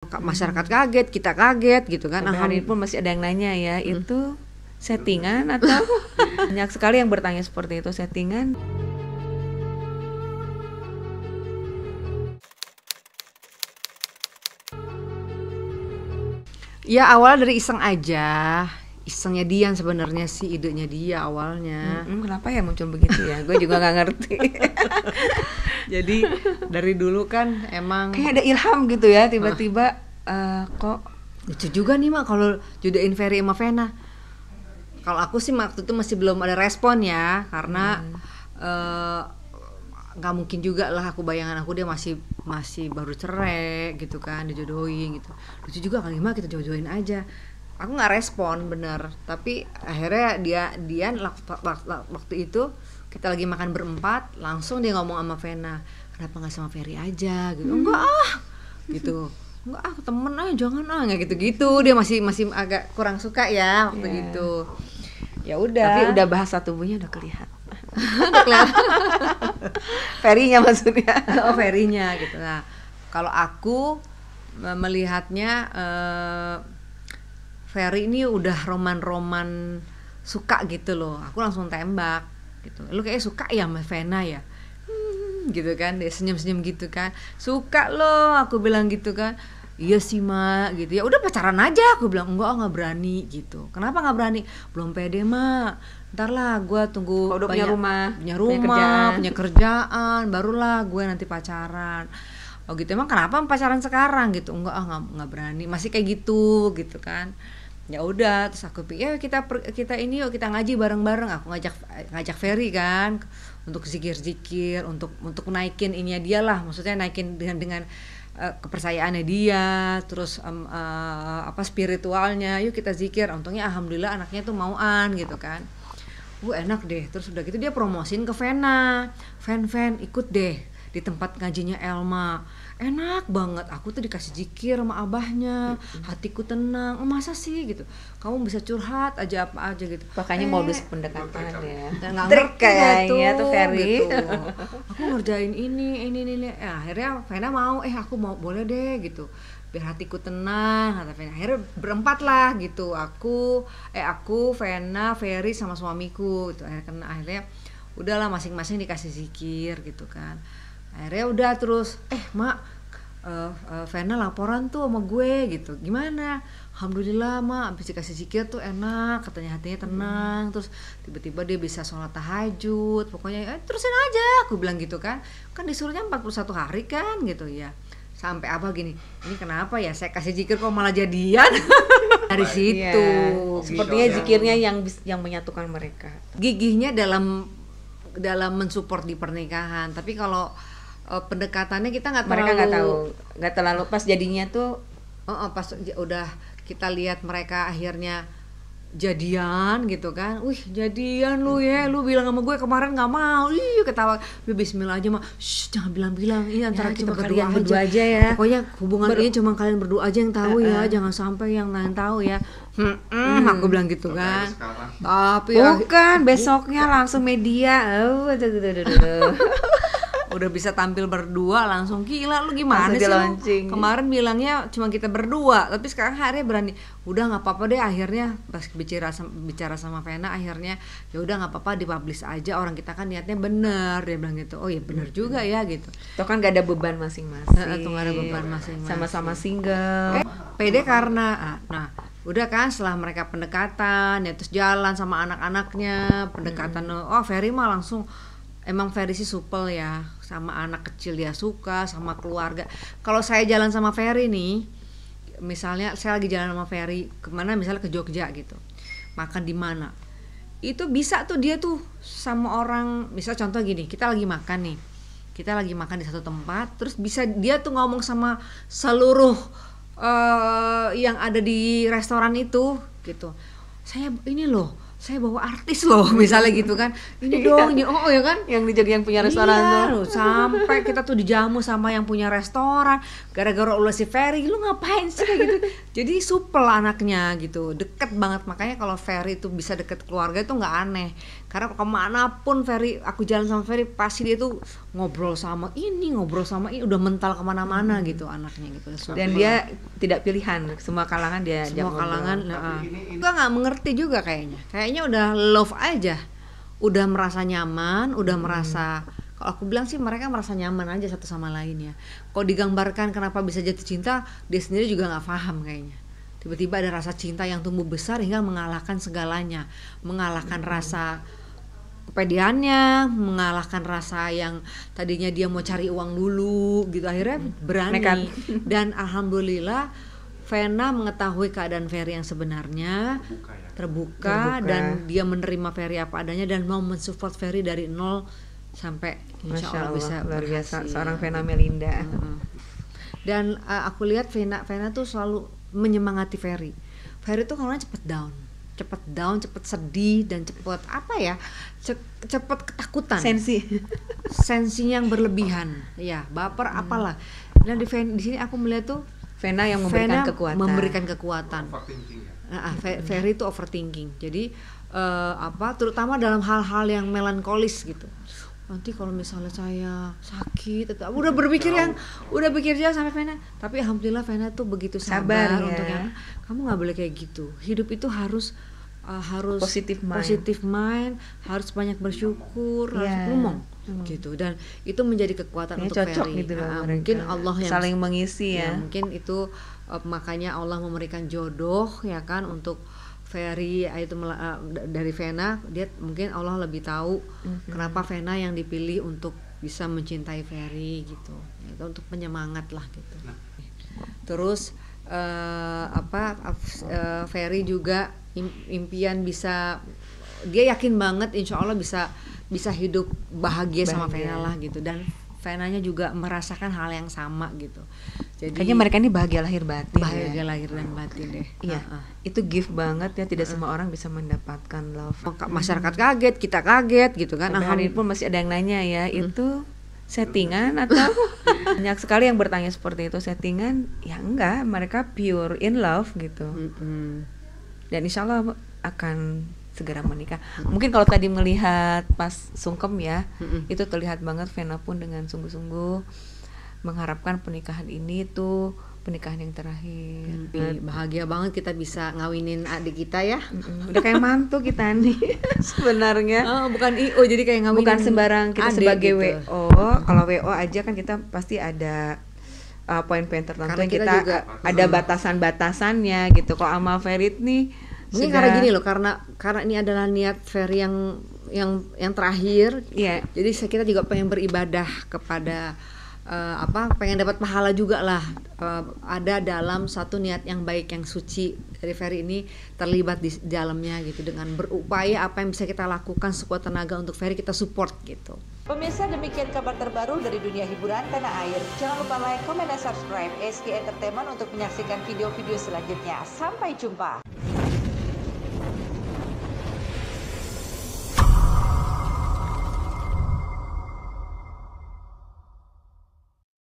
Masyarakat kaget, kita kaget gitu kan. Sampai hari ini pun masih ada yang nanya ya, itu settingan atau banyak sekali yang bertanya seperti itu, settingan. Ya awalnya dari iseng aja, isengnya Dian sebenarnya sih, idenya dia awalnya. Kenapa ya muncul begitu ya? Gue juga nggak ngerti. Jadi dari dulu kan emang Kayak ada ilham gitu ya, tiba-tiba kok lucu juga nih Mak kalau jodohin Ferry sama Vena. Kalau aku sih waktu itu masih belum ada respon ya, karena nggak mungkin juga lah, aku bayangan aku dia masih baru cerai gitu kan, dijodohin gitu. Lucu juga kali Mak kita jodohin aja. Aku nggak respon bener, tapi akhirnya Dian waktu itu kita lagi makan berempat, langsung dia ngomong sama Vena, kenapa nggak sama Ferry aja gitu. Enggak gitu, enggak temen jangan nggak gitu dia masih agak kurang suka ya waktu itu. Ya udah, tapi udah bahasa tubuhnya udah kelihatan. Ferry-nya maksudnya. Oh Ferry-nya gitu. Nah kalau aku melihatnya Ferry ini udah roman suka gitu loh, aku langsung tembak gitu. Lu kayaknya suka ya sama Vena ya, gitu kan, dia senyum gitu kan, suka loh, aku bilang gitu kan. Iya sih Mak gitu. Ya udah pacaran aja, aku bilang. Nggak berani gitu. Kenapa nggak berani? Belum pede Mak, ntar lah gue tunggu udah punya rumah, punya kerjaan, barulah gue nanti pacaran. Oh gitu, emang kenapa pacaran sekarang gitu? Nggak berani, masih kayak gitu kan. Ya udah, terus aku pikir kita ini yuk, kita ngaji bareng-bareng. Aku ngajak Ferry kan untuk zikir-zikir, untuk naikin ininya dia lah, maksudnya naikin dengan kepercayaannya dia, terus spiritualnya. Yuk kita zikir. Untungnya alhamdulillah anaknya tuh mauan gitu kan. Enak deh. Terus udah gitu dia promosin ke Vena, Ven ikut deh di tempat ngajinya Elma, enak banget, aku tuh dikasih zikir sama abahnya, hatiku tenang. Masa sih gitu, kamu bisa curhat aja apa aja gitu. Makanya modus pendekatan ya, nggak ngerti kayaknya tuh Ferry gitu. Aku ngerjain ini. Akhirnya Vena mau, aku mau, boleh deh gitu, biar hatiku tenang, kata Vena. Akhirnya berempat lah gitu, aku Vena, Ferry sama suamiku gitu. Akhirnya udahlah masing-masing dikasih zikir gitu kan. Akhirnya udah terus Mak, Vena laporan tuh sama gue gitu, gimana? Alhamdulillah Mak, abis dikasih zikir tuh enak, katanya hatinya tenang. Terus tiba-tiba dia bisa sholat tahajud, pokoknya terusin aja, aku bilang gitu kan disuruhnya 41 hari kan gitu ya. Sampai apa gini, ini kenapa ya saya kasih zikir kok malah jadian. Dari situ sepertinya zikirnya yang menyatukan mereka, gigihnya dalam mensupport di pernikahan. Tapi kalau pendekatannya kita mereka nggak terlalu pas jadinya tuh. Pas udah kita lihat mereka akhirnya jadian gitu kan, jadian lu ya, lu bilang sama gue kemarin nggak mau, ketawa, bismillah aja Mak, jangan bilang ini antara kita berdua aja ya, pokoknya hubungan ini cuma kalian berdua aja yang tahu ya, jangan sampai yang lain tahu ya. Aku bilang gitu kan. Tapi bukan besoknya langsung media udah bisa tampil berdua, langsung gila lu gimana sih lu? Kemarin bilangnya cuma kita berdua, tapi sekarang hari berani. Udah nggak apa-apa deh, akhirnya pas bicara sama Vena, akhirnya ya udah nggak apa-apa, dipublish aja, orang kita kan niatnya bener, dia bilang gitu. Oh ya bener juga ya gitu. Itu kan gak ada beban masing-masing. Tuh gak ada beban masing-masing. Sama-sama single. Pede karena udah kan setelah mereka pendekatan ya, terus jalan sama anak-anaknya, pendekatan. Ferry mah langsung, emang Ferry sih supel ya, sama anak kecil dia suka, sama keluarga. Kalau saya jalan sama Ferry nih, misalnya saya lagi jalan sama Ferry kemana, misalnya ke Jogja gitu, makan di mana, itu bisa tuh dia tuh sama orang, misal contoh gini, kita lagi makan di satu tempat, terus bisa dia tuh ngomong sama seluruh yang ada di restoran itu gitu, saya ini loh saya bawa artis loh misalnya gitu kan, ini dong ini oh ya kan, yang yang punya restoran tuh. Sampai kita tuh dijamu sama yang punya restoran gara-gara ulah si Ferry, lu ngapain sih kayak gitu. Jadi supel anaknya gitu, deket banget. Makanya kalau Ferry tuh bisa deket keluarga itu nggak aneh, karena kemanapun Ferry, aku jalan sama Ferry pasti dia tuh ngobrol sama ini udah mental kemana-mana gitu anaknya gitu. Dan dia tidak pilihan, semua kalangan dia semua kalangan. Gua nggak mengerti juga kayaknya udah love aja, udah merasa nyaman, udah merasa, kalau aku bilang sih mereka merasa nyaman aja satu sama lain ya. Kalau digambarkan kenapa bisa jatuh cinta, dia sendiri juga nggak paham kayaknya. Tiba-tiba ada rasa cinta yang tumbuh besar hingga mengalahkan segalanya, mengalahkan rasa kepedeannya, mengalahkan rasa yang tadinya dia mau cari uang dulu gitu, akhirnya berani. Nekat. Dan alhamdulillah Vena mengetahui keadaan Ferry yang sebenarnya, terbuka dan dia menerima Ferry apa adanya dan mau mensupport Ferry dari nol sampai insya Allah bisa luar biasa berhasil. seorang Vena Melinda. Dan aku lihat Vena tuh selalu menyemangati Ferry. Ferry tuh kalau cepet down, cepet sedih dan cepet apa ya, cepet ketakutan. Sensinya yang berlebihan, ya baper apalah. Dan di sini aku melihat tuh Vena yang memberikan kekuatan. Ferry itu overthinking. Jadi terutama dalam hal-hal yang melankolis gitu. Nanti kalau misalnya saya sakit atau udah berpikir jauh sampai Vena. Tapi alhamdulillah Vena tuh begitu sabar ya. untuk yang kamu nggak boleh kayak gitu. Hidup itu harus positive mind, harus banyak bersyukur, harus ngomong gitu, dan itu menjadi kekuatan untuk Ferry. Gitu mungkin Allah yang saling mengisi ya. Mungkin itu makanya Allah memberikan jodoh ya kan untuk Ferry itu dari Vena. Dia mungkin Allah lebih tahu kenapa Vena yang dipilih untuk bisa mencintai Ferry gitu. Itu untuk penyemangat lah gitu. Terus Ferry juga impian bisa, dia yakin banget insya Allah bisa hidup bahagia sama Vena lah gitu, dan Venanya juga merasakan hal yang sama gitu. Jadi kayaknya mereka ini bahagia lahir batin. Bahagia lahir dan batin deh. Iya. Itu gift banget ya, tidak semua orang bisa mendapatkan love. Masyarakat kaget, kita kaget gitu kan. Sampai hari ini pun masih ada yang nanya ya, itu settingan atau banyak sekali yang bertanya seperti itu, settingan? Ya enggak, mereka pure in love gitu. Dan insya Allah akan segera menikah. Mungkin kalau tadi melihat pas sungkem ya, itu terlihat banget Vena pun dengan sungguh-sungguh mengharapkan pernikahan ini tuh pernikahan yang terakhir. Bahagia banget kita bisa ngawinin adik kita ya. Udah kayak mantu kita nih sebenarnya. Bukan IO, jadi kayak ngawinin. Bukan sembarang kita sebagai gitu. WO. Kalau WO aja kan kita pasti ada poin-poin tertentu yang kita juga ada batasan-batasannya gitu. Kalau sama Ferry nih mungkin karena gini loh, karena ini adalah niat Ferry yang terakhir. Iya. Jadi kita juga pengen beribadah kepada pengen dapat pahala juga lah. Ada dalam satu niat yang baik, yang suci dari Ferry ini terlibat di dalamnya gitu, dengan berupaya apa yang bisa kita lakukan sekuat tenaga untuk Ferry kita support gitu. Pemirsa, demikian kabar terbaru dari dunia hiburan tanah air. Jangan lupa like, comment, dan subscribe SK Entertainment untuk menyaksikan video-video selanjutnya. Sampai jumpa.